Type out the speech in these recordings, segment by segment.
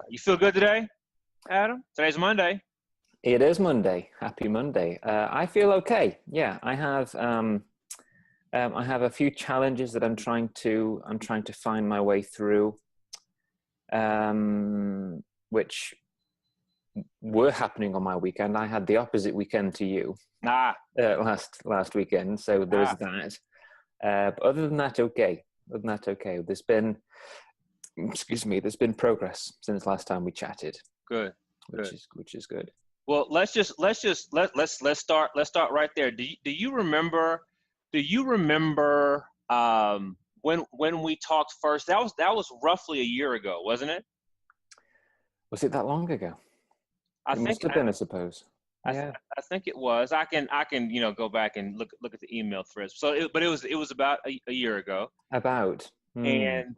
You feel good today, Adam? Today's Monday. It is Monday. Happy Monday. I feel okay. Yeah, I have a few challenges that I'm trying to find my way through, which were happening on my weekend. I had the opposite weekend to you last weekend, so there's that. But other than that, okay. There's been progress since last time we chatted. Good. Which is good. Well, let's start right there. Do you remember when we talked first? That was roughly a year ago, wasn't it? Was it that long ago? It must have been, I suppose. I think it was. I can go back and look at the email threads. So, it was about a year ago. And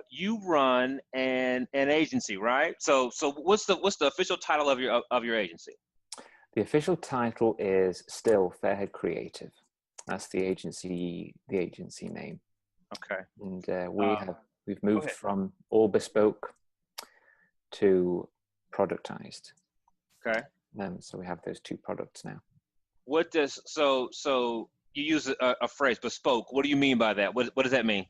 you run an agency, right? So what's the official title of your agency? The official title is still Fairhead Creative. That's the agency name. Okay. And we've moved from all bespoke to productized. Okay. So we have those two products now. So you use a phrase, bespoke. What do you mean by that? What does that mean?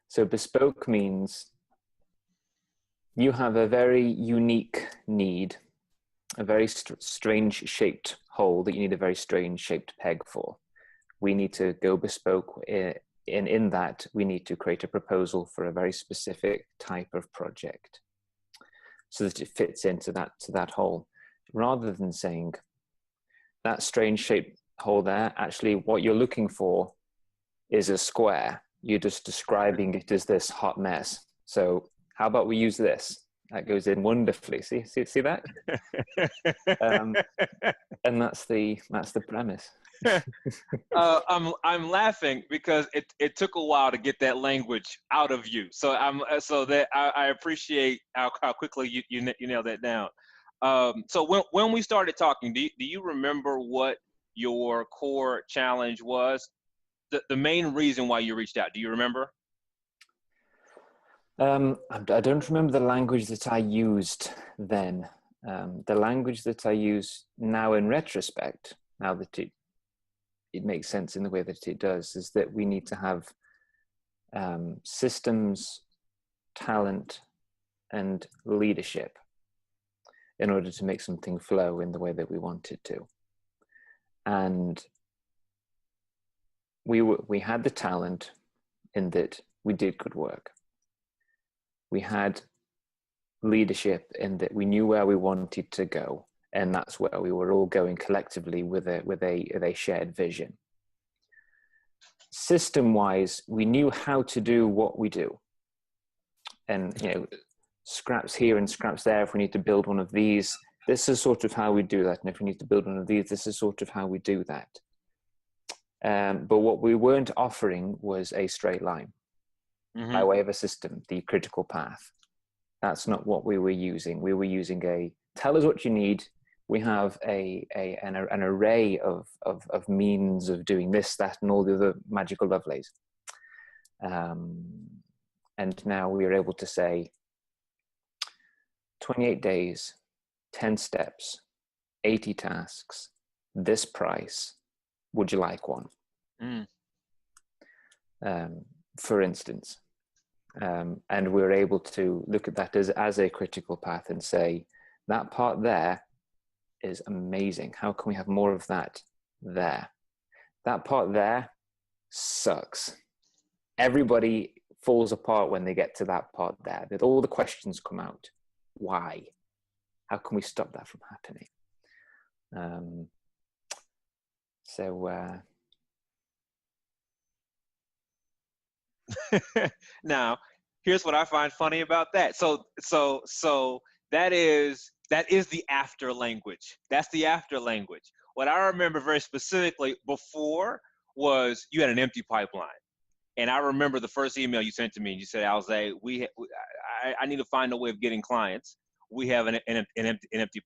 So bespoke means you have a very unique need, a very strange shaped hole that you need a very strange shaped peg for. We need to go bespoke. In that, we need to create a proposal for a very specific type of project so that it fits into that hole. Rather than saying that strange shaped hole there, actually what you're looking for is a square. You're just describing it as this hot mess. So how about we use this? That goes in wonderfully. See that? And that's the premise. I'm laughing because it took a while to get that language out of you. So I appreciate how quickly you nailed that down. So when we started talking, do you remember what your core challenge was? The main reason why you reached out, do you remember? I don't remember the language that I used then. The language that I use now in retrospect, now that it makes sense in the way that it does, is that we need to have systems, talent, and leadership in order to make something flow in the way that we want it to. And we had the talent in that we did good work. We had leadership in that we knew where we wanted to go, and that's where we were all going collectively with a shared vision. System-wise, we knew how to do what we do, and scraps here and scraps there. If we need to build one of these, this is sort of how we do that, and if we need to build one of these, this is sort of how we do that. But what we weren't offering was a straight line by way of a system, the critical path. That's not what we were using. We were using tell us what you need. We have an array of means of doing this, that, and all the other magical lovelies. And now we are able to say 28 days, 10 steps, 80 tasks, this price. Would you like one? For instance. And we're able to look at that as a critical path and say, that part there is amazing. How can we have more of that there? That part there sucks. Everybody falls apart when they get to that part there. That all the questions come out. Why? How can we stop that from happening? Now, here's what I find funny about that. So that is the after language. That's the after language. What I remember very specifically before was you had an empty pipeline. And I remember the first email you sent to me, and you said, Alze, I need to find a way of getting clients. We have an empty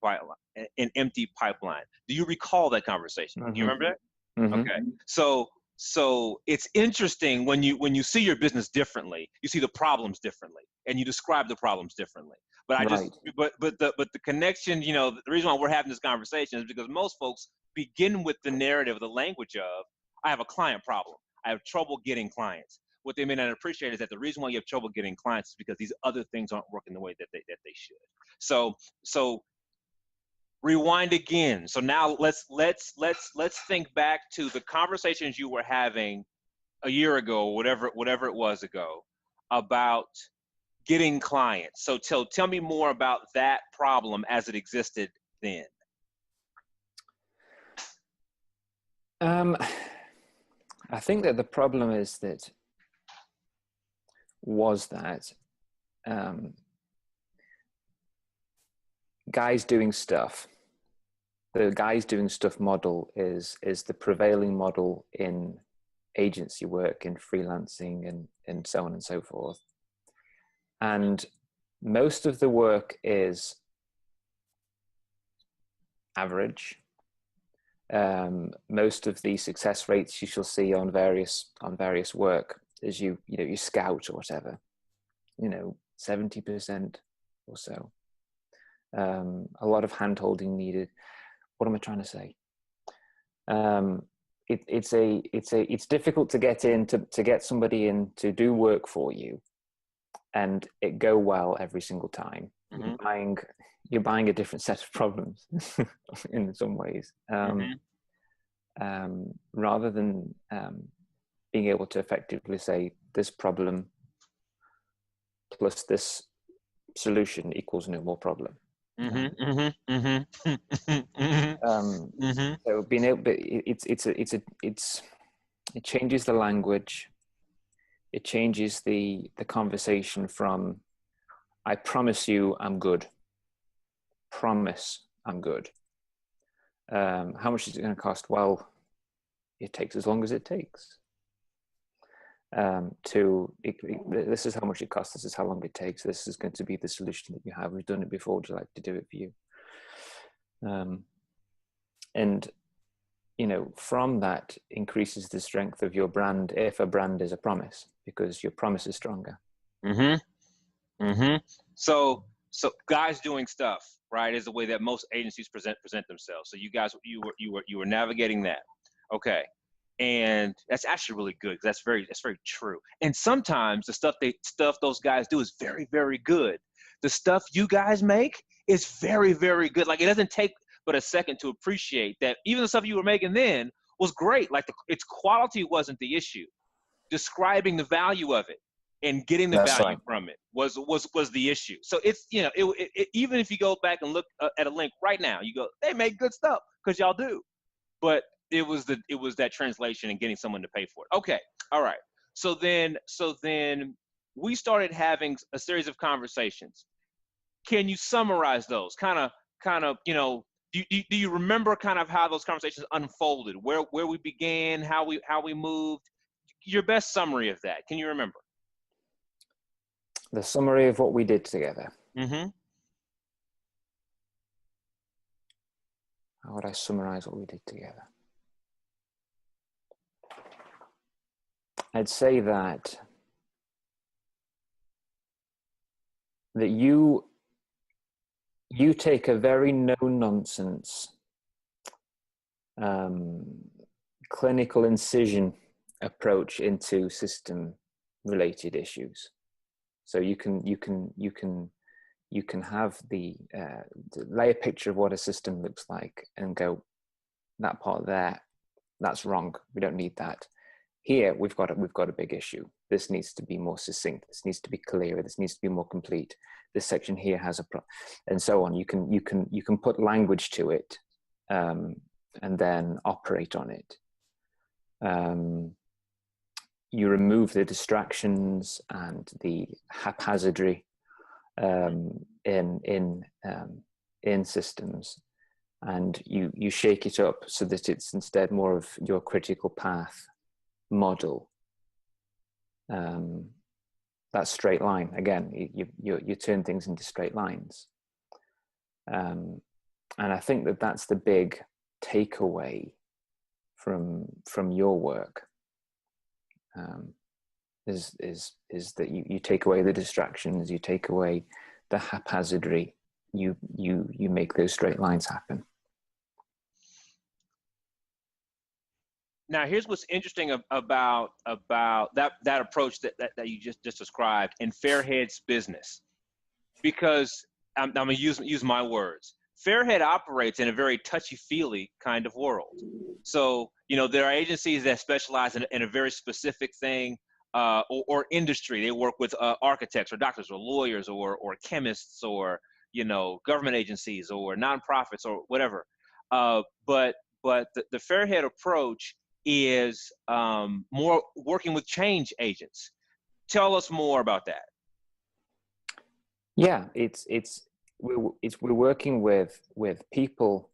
pipeline. Do you recall that conversation? Do you remember that? Mm-hmm. Okay. So it's interesting when you see your business differently, you see the problems differently. and you describe the problems differently. But Right. the connection, you know, the reason why we're having this conversation is because most folks begin with the narrative, the language of, I have a client problem. I have trouble getting clients. What they may not appreciate is that the reason why you have trouble getting clients is because these other things aren't working the way that they should. So rewind again. So now let's think back to the conversations you were having a year ago, whatever it was ago, about getting clients. So tell me more about that problem as it existed then. I think that the problem is that guys doing stuff. The guys doing stuff model is the prevailing model in agency work, in freelancing, and so on and so forth. And most of the work is average. Most of the success rates you shall see on various work is you scout or whatever, 70% or so. A lot of hand holding needed. What am I trying to say? It's difficult to get somebody in to do work for you and it go well every single time. Mm-hmm. You're buying a different set of problems in some ways. Rather than being able to effectively say this problem plus this solution equals no more problem. So being able, it changes the language. It changes the conversation from, I promise you I'm good. Promise I'm good. How much is it going to cost? Well, it takes as long as it takes. This is how much it costs. This is how long it takes. This is going to be the solution that you have. We've done it before. Would you like to do it for you? And from that increases the strength of your brand, if a brand is a promise, because your promise is stronger. So guys doing stuff, right, is the way that most agencies present themselves. So you guys, you were navigating that. Okay. And that's actually really good. That's very true. And sometimes the stuff those guys do is very, very good. The stuff you guys make is very, very good. Like, it doesn't take but a second to appreciate that even the stuff you were making then was great. Like, its quality wasn't the issue. Describing the value of it and getting the value from it was the issue. So it's, even if you go back and look at a link right now, you go, they make good stuff, because y'all do. But it was that translation and getting someone to pay for it. Okay. All right. So then we started having a series of conversations. Can you summarize those? Kind of, do you remember kind of how those conversations unfolded? Where we began, how we moved? Your best summary of that. Can you remember? The summary of what we did together. Mm-hmm. How would I summarize what we did together? I'd say that you take a very no-nonsense clinical incision approach into system-related issues. So you can have the lay a picture of what a system looks like and go, that part there, that's wrong. We don't need that. Here we've got a big issue. This needs to be more succinct. This needs to be clearer. This needs to be more complete. This section here has and so on. You can put language to it, and then operate on it. You remove the distractions and the haphazardry in systems, and you shake it up so that it's instead more of your critical path model. That straight line again. You turn things into straight lines, and I think that that's the big takeaway from your work. is that you take away the distractions, you take away the haphazardry, you make those straight lines happen. Now, here's what's interesting about that approach that you just described in Fairhead's business, because I'm gonna use my words. Fairhead operates in a very touchy-feely kind of world. So, there are agencies that specialize in a very specific thing, or industry. They work with architects or doctors or lawyers or chemists or, government agencies or nonprofits or whatever. But the Fairhead approach is more working with change agents. Tell us more about that. Yeah, we're working with people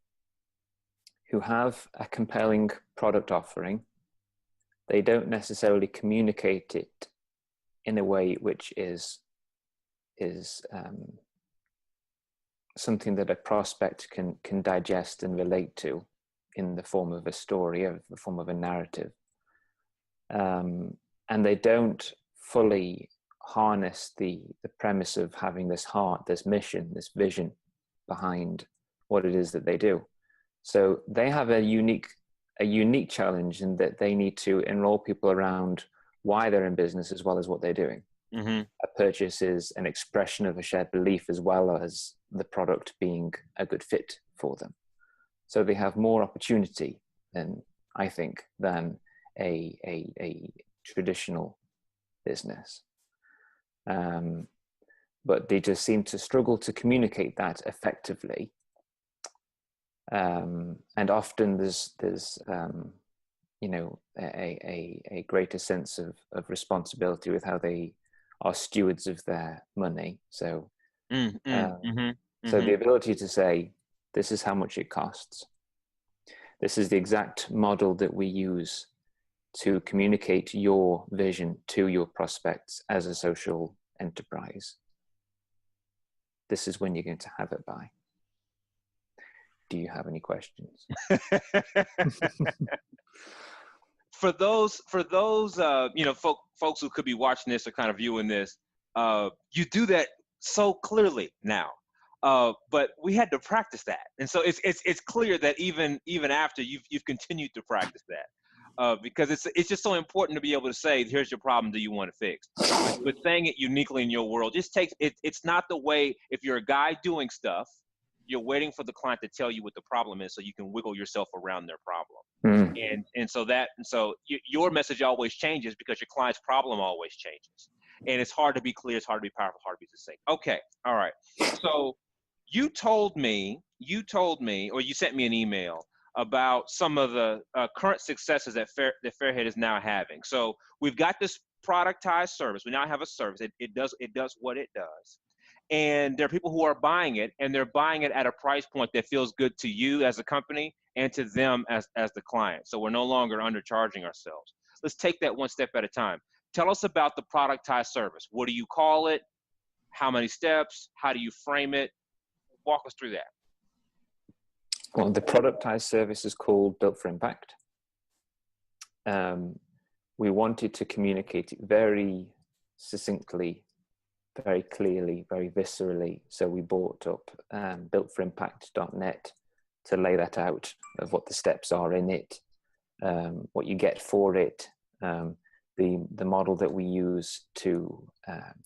who have a compelling product offering. They don't necessarily communicate it in a way which is something that a prospect can digest and relate to in the form of a story, or the form of a narrative. And they don't fully harness the premise of having this heart, this mission, this vision behind what it is that they do. So they have a unique challenge in that they need to enroll people around why they're in business as well as what they're doing. Mm-hmm. A purchase is an expression of a shared belief as well as the product being a good fit for them. So they have more opportunity than, I think, than a traditional business. But they just seem to struggle to communicate that effectively. And often there's a greater sense of responsibility with how they are stewards of their money. So, so the ability to say, this is how much it costs. This is the exact model that we use to communicate your vision to your prospects as a social enterprise. This is when you're going to have it by. Do you have any questions? For those folks who could be watching this or kind of viewing this, you do that so clearly now, but we had to practice that, and so it's clear that even after you've continued to practice that, because it's just so important to be able to say, here's your problem, do you want it fixed? But saying it uniquely in your world just takes it. It's not the way, if you're a guy doing stuff, you're waiting for the client to tell you what the problem is so you can wiggle yourself around their problem. And so your message always changes because your client's problem always changes. And it's hard to be clear, it's hard to be powerful, hard to be succinct. Okay, all right. So you told me, or you sent me an email about some of the current successes that Fairhead is now having. So we've got this productized service. We now have a service. It does what it does. And there are people who are buying it, and they're buying it at a price point that feels good to you as a company and to them as the client. So we're no longer undercharging ourselves. Let's take that one step at a time. Tell us about the productized service. What do you call it? How many steps? How do you frame it? Walk us through that. Well, the productized service is called Built for Impact. We wanted to communicate it very succinctly, very clearly, very viscerally. So we brought up builtforimpact.net to lay that out, of what the steps are in it, what you get for it, the model that we use to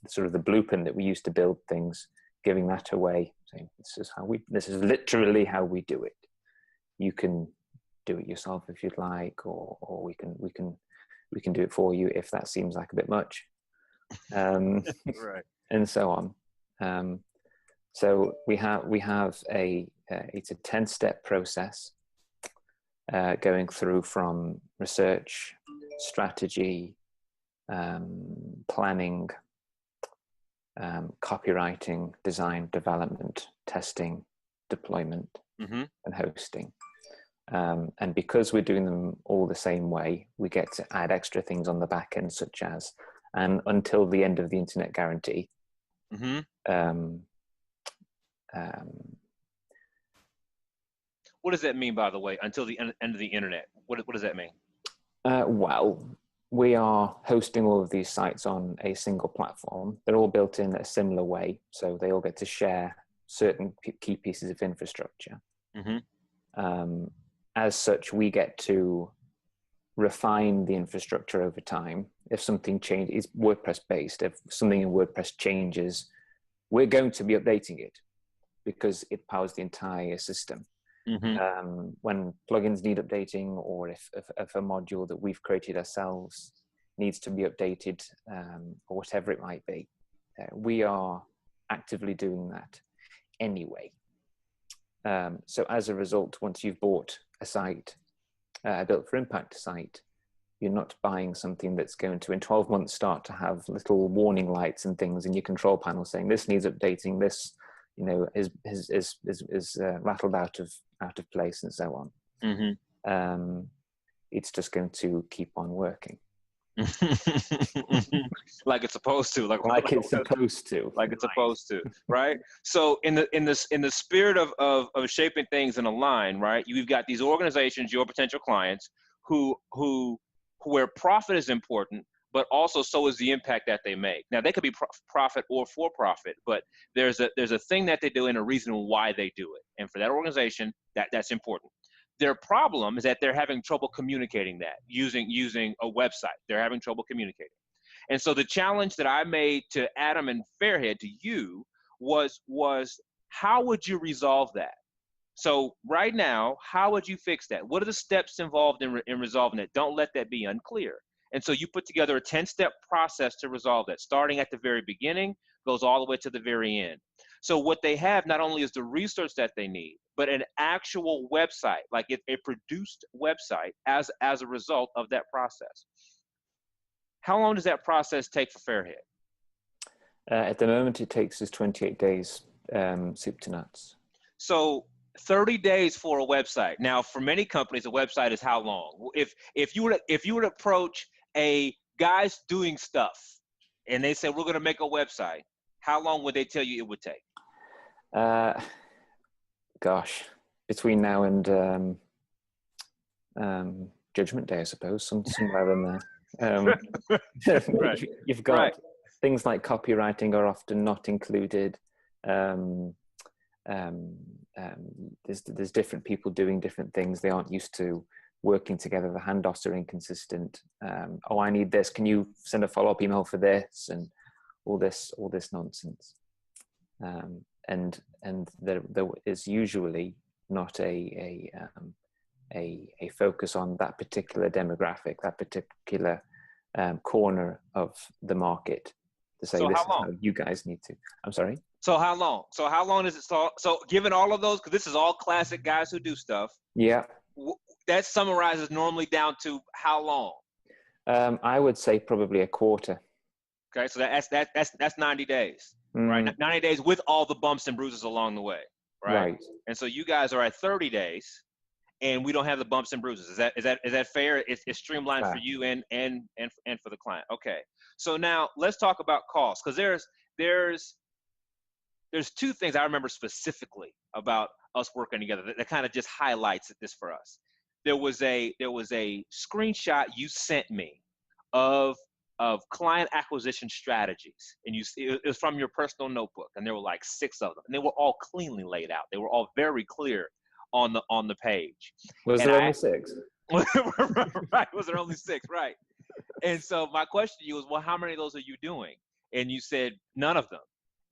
sort of the blueprint that we use to build things, giving that away, saying this is literally how we do it. You can do it yourself if you'd like, or we can do it for you if that seems like a bit much. Right. And so on. So we have it's a 10-step process going through from research, strategy, planning, copywriting, design, development, testing, deployment, and hosting. And because we're doing them all the same way, we get to add extra things on the back end, such as, and until the end of the internet guarantee. What does that mean, by the way, until the end of the internet? What does that mean? Well, we are hosting all of these sites on a single platform. They're all built in a similar way, so they all get to share certain key pieces of infrastructure. As such, we get to refine the infrastructure over time. If something changes, it's WordPress based. If something in WordPress changes, we're going to be updating it because it powers the entire system. When plugins need updating, or if a module that we've created ourselves needs to be updated, or whatever it might be, we are actively doing that anyway. So as a result, once you've bought a site, a Built for Impact site, you're not buying something that's going to, in 12 months, start to have little warning lights and things in your control panel saying this needs updating, this, you know, is rattled out of place, and so on. It's just going to keep on working. Like it's supposed to, like it's supposed to, like it's supposed to, right? So in the spirit of shaping things in a line, right? You've got these organizations, your potential clients, where profit is important, but also so is the impact that they make. Now they could be profit or for profit, but there's a thing that they do and a reason why they do it, and for that organization, that's important. Their problem is that they're having trouble communicating that using a website. They're having trouble communicating. And so the challenge that I made to Adam and Fairhead, to you, was how would you resolve that? So right now, how would you fix that? What are the steps involved in resolving it? Don't let that be unclear. And so you put together a 10-step process to resolve that, starting at the very beginning, goes all the way to the very end. So what they have not only is the research that they need, but an actual website, like a produced website as a result of that process. How long does that process take for Fairhead? At the moment, it takes us 28 days, soup to nuts. So 30 days for a website. Now, for many companies, a website is how long? If you would approach a guys doing stuff and they said, we're going to make a website, how long would they tell you it would take? Gosh, between now and Judgment Day, I suppose, somewhere in there. Right. You've got right. things like copywriting are often not included. There's different people doing different things. They aren't used to working together. The handoffs are inconsistent. Oh, I need this. Can you send a follow-up email for this? And all this nonsense. And there is usually not a focus on that particular demographic, that particular corner of the market to say, so this is how you guys need to. I'm sorry? So how long? So how long does it start? So given all of those, because this is all classic guys who do stuff. Yeah. That summarizes normally down to how long? I would say probably a quarter. Okay, so that's 90 days, right? 90 days with all the bumps and bruises along the way, right? And so you guys are at 30 days, and we don't have the bumps and bruises. Is that fair? It's streamlined for you and for the client. Okay. So now let's talk about cost, because there's two things I remember specifically about us working together that kind of just highlights this for us. There was a screenshot you sent me of client acquisition strategies, and it was from your personal notebook, and there were like 6 of them, and they were all cleanly laid out. They were all very clear on the page. Was there only 6? Right, was there only 6? Right. And so my question to you was, well, how many of those are you doing? And you said none of them.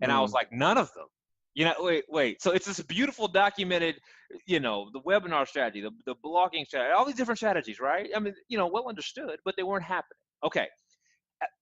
And I was like, none of them? You know, wait. So it's this beautiful documented, you know, the webinar strategy, the blogging strategy, all these different strategies, right? I mean, you know, well understood, but they weren't happening. Okay.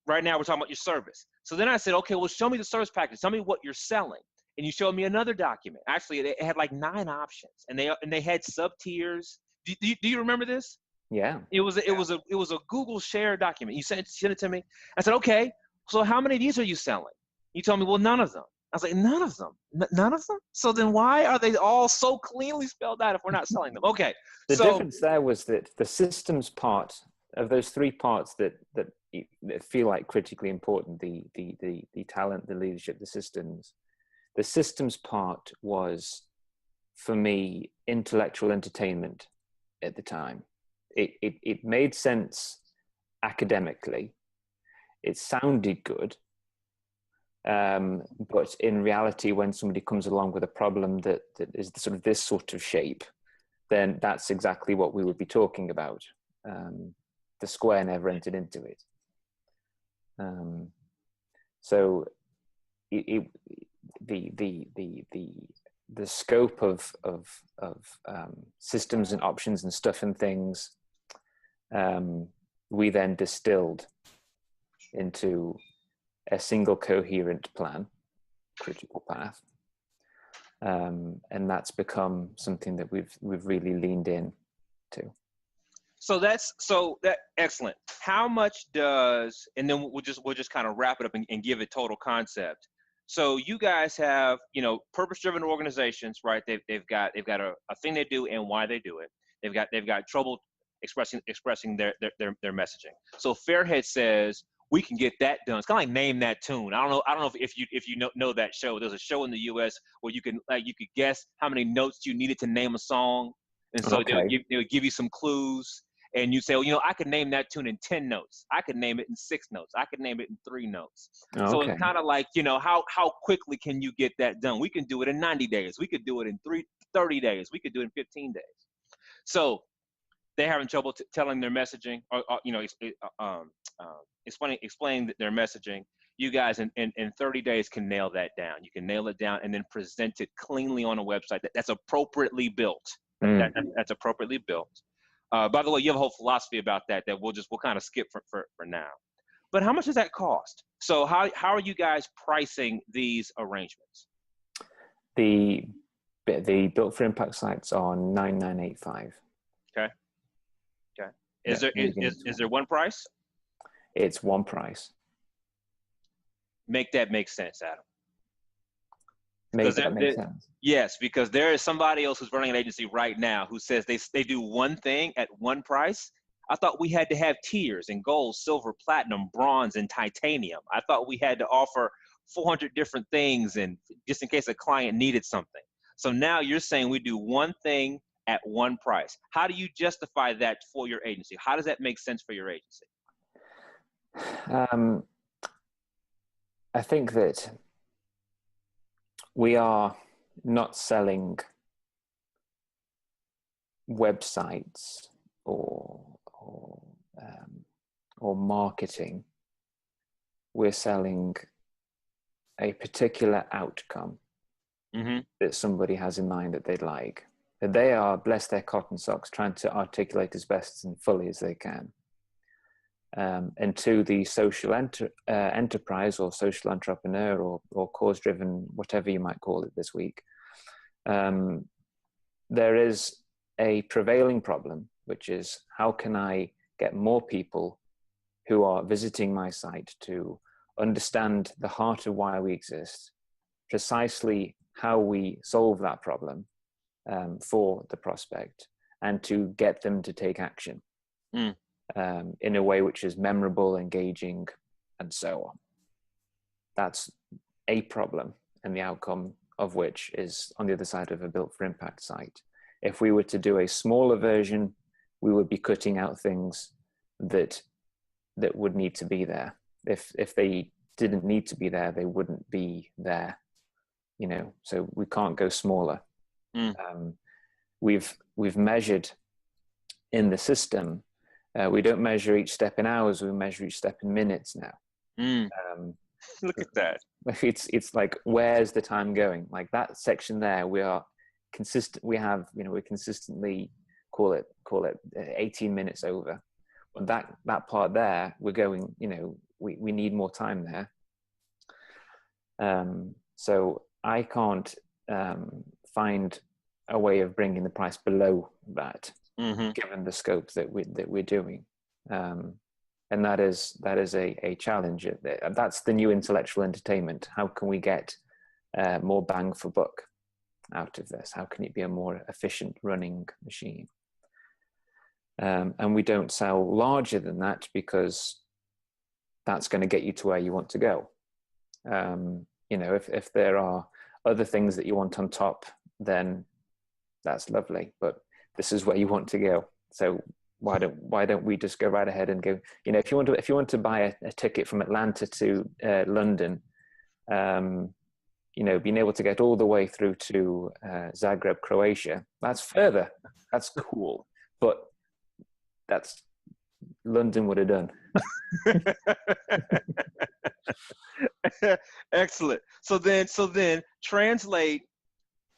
Right now we're talking about your service. So then I said, okay, well, show me the service package. Tell me what you're selling. And you showed me another document. Actually, it had like 9 options, and they had sub tiers. Do you remember this? Yeah. It was a Google share document. You sent it to me. I said, okay, so how many of these are you selling? You told me, well, none of them. I was like, none of them? None of them? So then why are they all so cleanly spelled out if we're not selling them? Okay. The difference there was that the systems part of those 3 parts that feel like critically important, the talent, the leadership, the systems part was, for me, intellectual entertainment at the time. It made sense academically. It sounded good. But in reality, when somebody comes along with a problem that is sort of this sort of shape, then that's exactly what we would be talking about. The square never entered into it. So the scope of systems and options and stuff and things, we then distilled into a single coherent plan, critical path, and that's become something that we've really leaned in to. So that excellent. How much does, and then we'll just kind of wrap it up and give it total concept. So you guys have, purpose-driven organizations, right? They've got a thing they do and why they do it. They've got trouble expressing their messaging. So Fairhead says we can get that done. It's kind of like Name That Tune. I don't know if you know that show. There's a show in the U.S. where you could guess how many notes you needed to name a song, and so Okay. they'll give you some clues. And you say, well, I could name that tune in 10 notes. I could name it in 6 notes. I could name it in 3 notes. Okay. So it's kind of like, how quickly can you get that done? We can do it in 90 days. We could do it in 30 days. We could do it in 15 days. So they're having trouble telling their messaging, or explaining their messaging. You guys in 30 days can nail that down. You can nail it down and then present it cleanly on a website that's appropriately built. That's appropriately built. By the way, you have a whole philosophy about that we'll kind of skip for now. But how much does that cost? So how are you guys pricing these arrangements? The Built for Impact sites are $9,985. Okay. Is there one price? It's one price. Make that make sense, Adam. Make that make sense. Yes, because there is somebody else who's running an agency right now who says they do one thing at one price. I thought we had to have tiers in gold, silver, platinum, bronze, and titanium. I thought we had to offer 400 different things, and just in case a client needed something. So now you're saying we do one thing at one price. How do you justify that for your agency? How does that make sense for your agency? I think that we are not selling websites or marketing. We're selling a particular outcome that somebody has in mind that they'd like. That they are, bless their cotton socks, trying to articulate as best and fully as they can. And to the social enterprise or social entrepreneur or cause-driven, whatever you might call it this week, there is a prevailing problem, which is how can I get more people who are visiting my site to understand the heart of why we exist, precisely how we solve that problem for the prospect, and to get them to take action. In a way which is memorable, engaging, and so on. That's a problem, and the outcome of which is on the other side of a Built for Impact site. If we were to do a smaller version, we would be cutting out things that would need to be there. If they didn't need to be there, they wouldn't be there. So we can't go smaller. We've measured in the system. We don't measure each step in hours, we measure each step in minutes now. Look at that. It's like, where's the time going? Like that section there, we are consistent. We have, we consistently call it 18 minutes over. But that part there, we're going, we need more time there. So I can't find a way of bringing the price below that. Given the scope that we're doing, and that is a challenge. That's the new intellectual entertainment. How can we get more bang for buck out of this? How can it be a more efficient running machine? And we don't sell larger than that because that's going to get you to where you want to go. If there are other things that you want on top, then that's lovely. But this is where you want to go. So why don't we just go right ahead and go, you know, if you want to buy a ticket from Atlanta to London, you know, being able to get all the way through to Zagreb, Croatia, that's further. That's cool. But that's London would have done. Excellent. So then translate,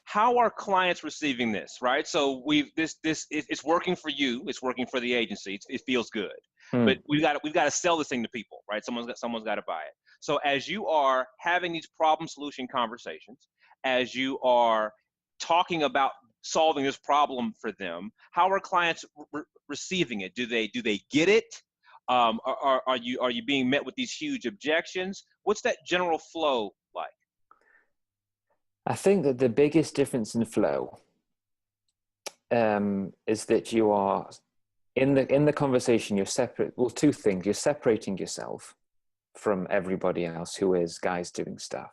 how are clients receiving this, right? So it's working for you, it's working for the agency, it feels good. But we've got to sell this thing to people, right? Someone's got to buy it. So as you are having these problem solution conversations, as you are talking about solving this problem for them, how are clients receiving it? Do they get it? Are you being met with these huge objections? What's that general flow like? I think that the biggest difference in flow is that you are in the conversation. You're separate. Well, two things: you're separating yourself from everybody else who is guys doing stuff.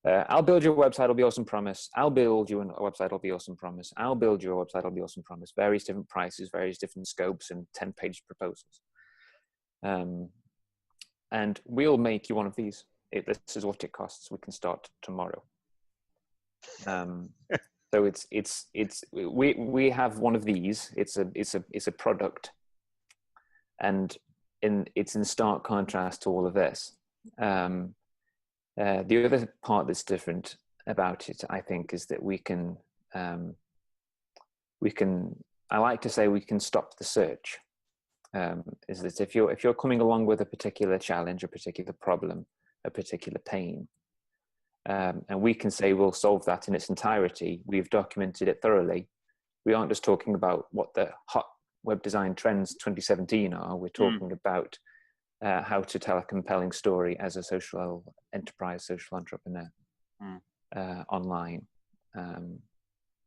I'll build your website. It'll be awesome. Promise. I'll build you a website. It'll be awesome. Promise. I'll build your website. It'll be awesome. Promise. Various different prices, various different scopes, and 10-page proposals. And we'll make you one of these. This is what it costs. We can start tomorrow. So we have one of these. It's a product, and it's in stark contrast to all of this. The other part that's different about it, I think, is that we can. I like to say we can stop the search. Is that if you're coming along with a particular challenge, a particular problem, a particular pain, and we can say we'll solve that in its entirety. We've documented it thoroughly. We aren't just talking about what the hot web design trends 2017 are. We're talking about how to tell a compelling story as a social enterprise, social entrepreneur online.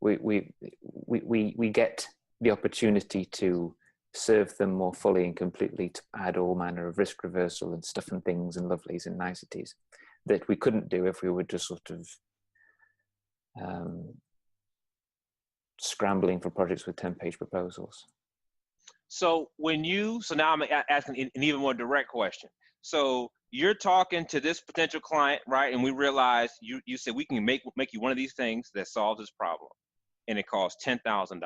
We get the opportunity to serve them more fully and completely, to add all manner of risk reversal and stuff and things and lovelies and niceties that we couldn't do if we were just sort of scrambling for projects with 10-page proposals. So now I'm asking an even more direct question. So you're talking to this potential client, right? And we realize you said we can make you one of these things that solves this problem, and it costs $10,000.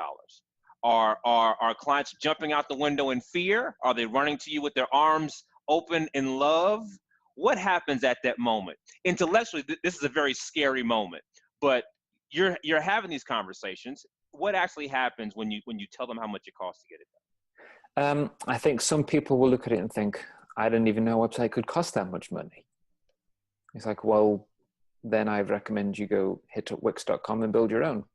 Are clients jumping out the window in fear? Are they running to you with their arms open in love? What happens at that moment? Intellectually, this is a very scary moment, but you're having these conversations. What actually happens when you tell them how much it costs to get it done? I think some people will look at it and think, I didn't even know a website could cost that much money. It's like, well, then I recommend you go hit up Wix.com and build your own.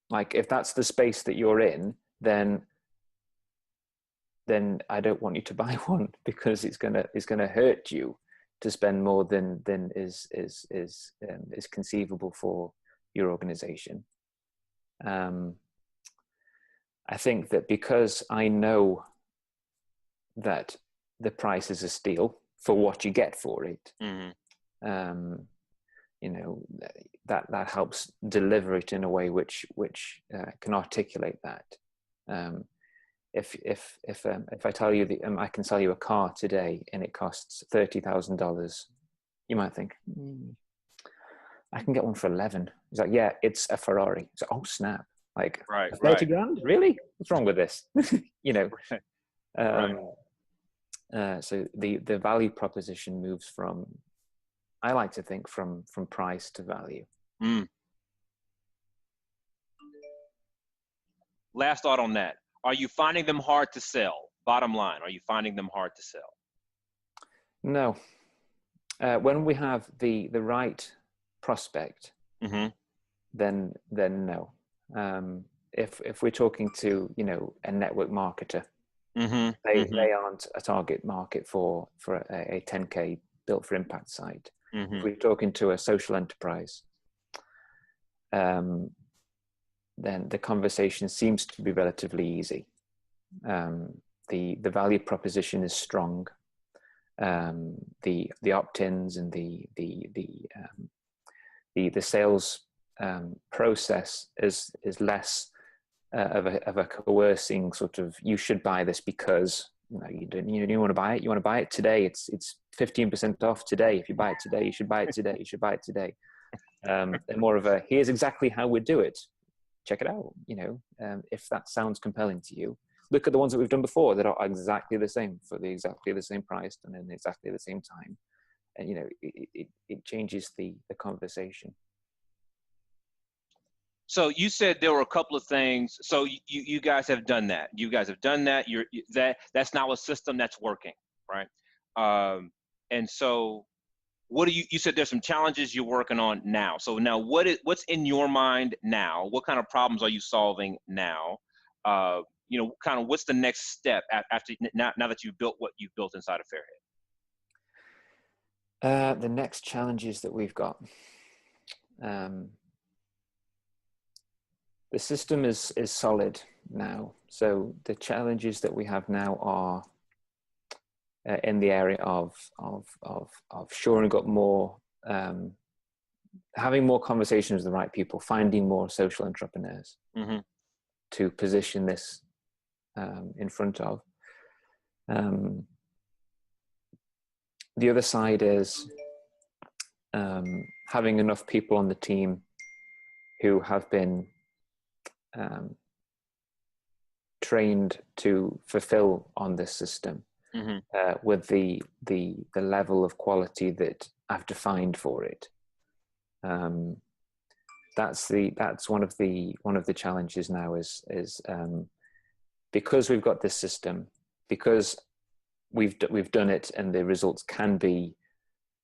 Like, if that's the space that you're in, then I don't want you to buy one, because it's gonna hurt you to spend more than is conceivable for your organization. I think that because I know that the price is a steal for what you get for it, you know, that helps deliver it in a way which can articulate that. If I tell you that I can sell you a car today and it costs $30,000, you might think, I can get one for 11. It's like, yeah, it's a Ferrari. It's like, oh snap! Like, right, 30 grand? Really? What's wrong with this? You know. So the value proposition moves from, I like to think, from price to value. Last thought on that. Are you finding them hard to sell? Bottom line, are you finding them hard to sell? No. When we have the right prospect, then no. If we're talking to, you know, a network marketer, they aren't a target market for a 10K built for impact site. If we're talking to a social enterprise, then the conversation seems to be relatively easy. The value proposition is strong. The opt-ins and the sales process is less of a coercing sort of, you should buy this because you don't want to buy it. You want to buy it today. It's 15% off today. If you buy it today, you should buy it today. You should buy it today. They're more of a, here's exactly how we do it. Check it out. If that sounds compelling to you, look at the ones that we've done before that are exactly the same for exactly the same price and in exactly the same time. And it changes the conversation. So you said there were a couple of things. So you guys have done that. You guys have done that. That's now a system that's working, right? And so what do you said there's some challenges you're working on now. So now what's in your mind now? What kind of problems are you solving now? Kind of what's the next step after now that you've built what you've built inside of Fairhead? The next challenges that we've got. The system is solid now. So the challenges that we have now are in the area of shoring up more, having more conversations with the right people, finding more social entrepreneurs to position this in front of. The other side is having enough people on the team who have been trained to fulfill on this system with the level of quality that I've defined for it. That's one of the challenges now is because we've got this system, because we've done it and the results can be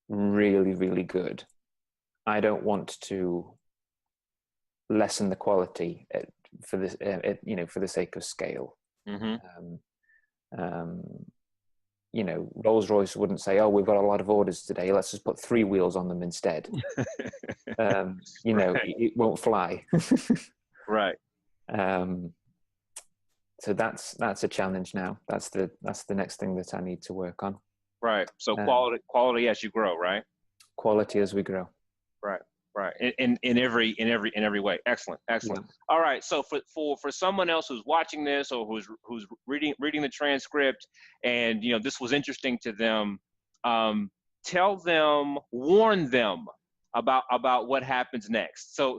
really, really good. I don't want to lessen the quality for this, for the sake of scale. Rolls-Royce wouldn't say, "Oh, we've got a lot of orders today. Let's just put 3 wheels on them instead." It won't fly. Right. So that's a challenge now. That's the next thing that I need to work on. Right. So quality as you grow, right? Quality as we grow. Right. In every way. Excellent. Yeah. All right. So for someone else who's watching this or who's reading the transcript and this was interesting to them, warn them about what happens next. So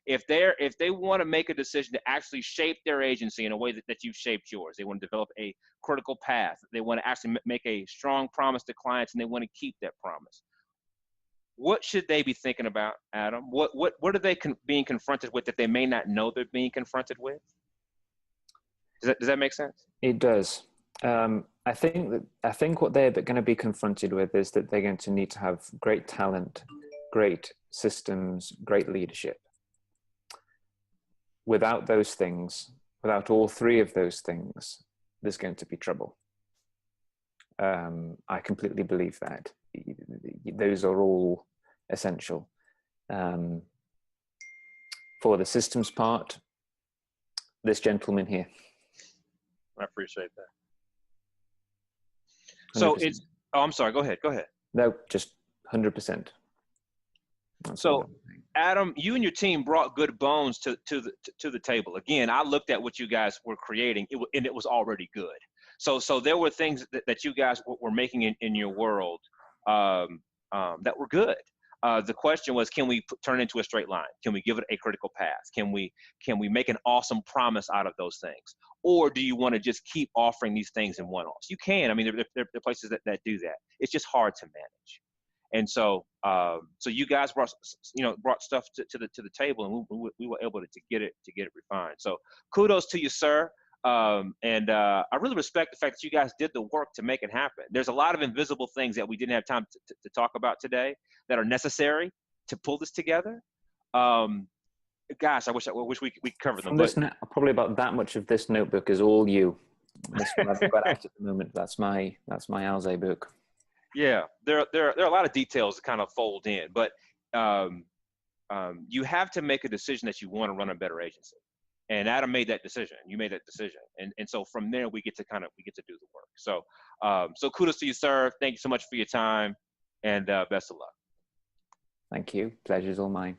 if they want to make a decision to actually shape their agency in a way that you've shaped yours, they want to develop a critical path, they want to actually make a strong promise to clients, and they want to keep that promise. What should they be thinking about, Adam? What are they being confronted with that they may not know they're being confronted with? Does that make sense? It does. I think what they're going to be confronted with is that they're going to need to have great talent, great systems, great leadership. Without those things, without all 3 of those things, there's going to be trouble. I completely believe that. Those are all essential. For the systems part, this gentleman here. I appreciate that. 100%. So it's, I'm sorry, go ahead. No, just 100%. So Adam, you and your team brought good bones to the table. Again, I looked at what you guys were creating, and it was already good. So there were things that you guys were making in your world that were good. The question was, can we turn it into a straight line? Can we give it a critical path? Can we make an awesome promise out of those things? Or do you want to just keep offering these things in one-offs? You can. I mean, there are places that do that. It's just hard to manage. And so you guys brought stuff to the table, and we were able to get it refined. So kudos to you, sir. And I really respect the fact that you guys did the work to make it happen. There's a lot of invisible things that we didn't have time to talk about today that are necessary to pull this together. Gosh, I wish we covered them. Probably about that much of this notebook is all you. This one I've got out at the moment. That's my Alze book. Yeah, there are a lot of details to kind of fold in, but you have to make a decision that you want to run a better agency. And Adam made that decision. You made that decision, and so from there we get to do the work. So so kudos to you, sir. Thank you so much for your time, and best of luck. Thank you. Pleasure's all mine.